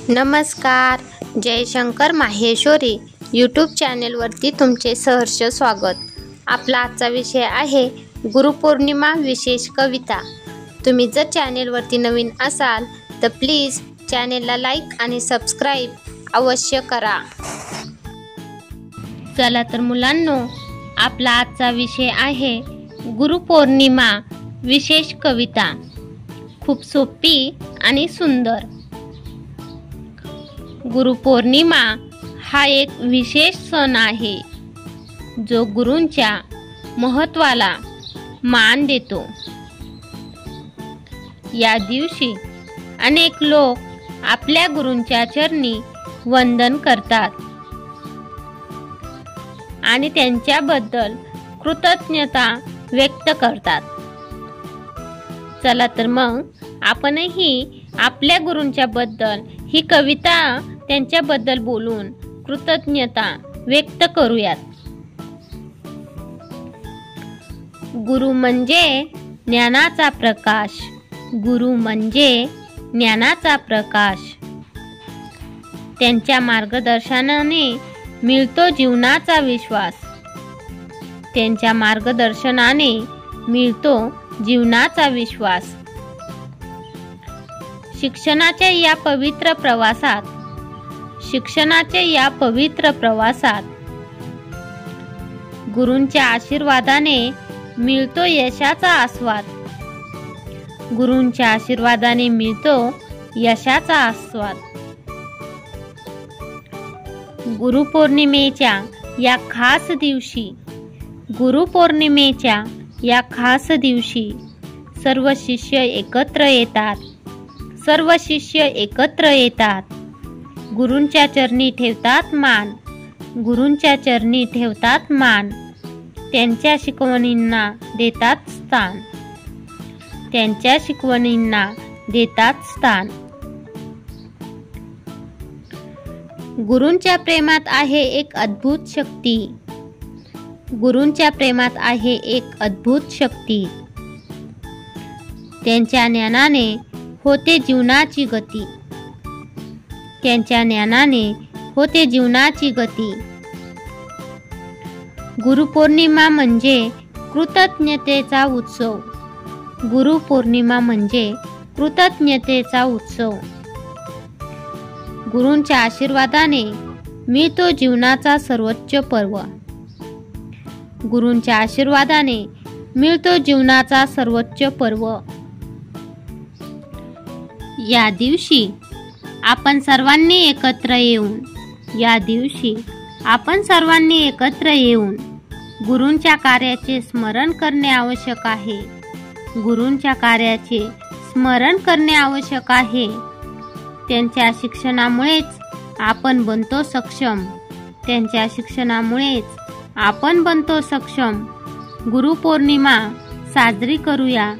नमस्कार, जयशंकर माहेश्वरी यूट्यूब चॅनेलवरती तुमचे सहर्ष स्वागत। आपला आजचा विषय आहे गुरुपौर्णिमा विशेष कविता। तुम्ही जर चॅनेलवरती नवीन असाल तर प्लीज चॅनेलला लाईक आणि सबस्क्राईब अवश्य करा। चला तर मुलांनो, आपला आजचा विषय आहे गुरुपौर्णिमा विशेष कविता। खूप सोपी आणि सुंदर। गुरुपौर्णिमा हा एक विशेष सण आहे जो गुरूंच्या महत्त्वाला मान देतो। या दिवशी अनेक लोक आपल्या गुरूंच्या चरणी वंदन करतात आणि त्यांच्याबद्दल कृतज्ञता व्यक्त करतात। चला तर मग आपणही आपल्या गुरूंच्या बद्दल ही कविता त्यांच्याबद्दल बोलून कृतज्ञता व्यक्त करूयात। गुरु म्हणजे ज्ञानाचा प्रकाश, गुरु म्हणजे ज्ञानाचा प्रकाश। त्यांच्या मार्गदर्शनाने मिळतो जीवनाचा विश्वास, त्यांच्या मार्गदर्शनाने मिळतो जीवनाचा विश्वास। शिक्षणाच्या या पवित्र प्रवासात गुरूंच्या आशीर्वादाने मिळतो यशाचा आस्वाद, गुरूंच्या आशीर्वादाने मिळतो यशाचा आस्वाद। गुरुपौर्णिमेच्या या खास दिवशी सर्व शिष्य एकत्र येतात, गुरूंच्या चरणी ठेवतात मान, त्यांच्या शिकवणींना देतात स्थान। गुरूंच्या प्रेमात आहे एक अद्भुत शक्ती, त्यांच्या ज्ञानाने होते जीवनाची गती, गुरुपौर्णिमा म्हणजे कृतज्ञतेचा उत्सव, गुरूंच्या आशीर्वादाने मिळतो जीवनाचा सर्वोच्च पर्व। या दिवशी आपण सर्वांनी एकत्र येऊन गुरूंच्या कार्याचे स्मरण करणे आवश्यक आहे। त्यांच्या शिक्षणामुळेच आपण बनतो सक्षम। गुरुपौर्णिमा साजरी करूया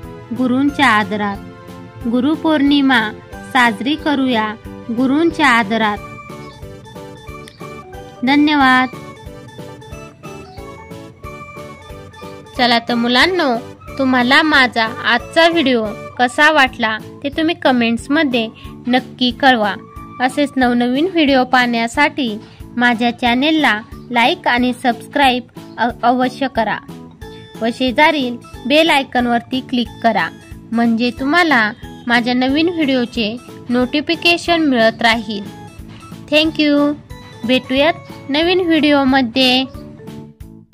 गुरूंच्या आदरात। धन्यवाद। चला तर मुलांनो, तुम्हाला माझा आजचा व्हिडिओ कसा वाटला ते तुम्ही कमेंट्स मध्ये नक्की कळवा। असेच नवनवीन व्हिडिओ पाहण्यासाठी माझ्या चॅनेलला लाईक आणि सबस्क्राईब अवश्य करा व शेजारील बेल आयकॉनवरती क्लिक करा, म्हणजे तुम्हाला माझ्या नवीन व्हिडिओचे नोटिफिकेशन मिळत राहील। Thank you. भेटूयात नवीन व्हिडिओमध्ये।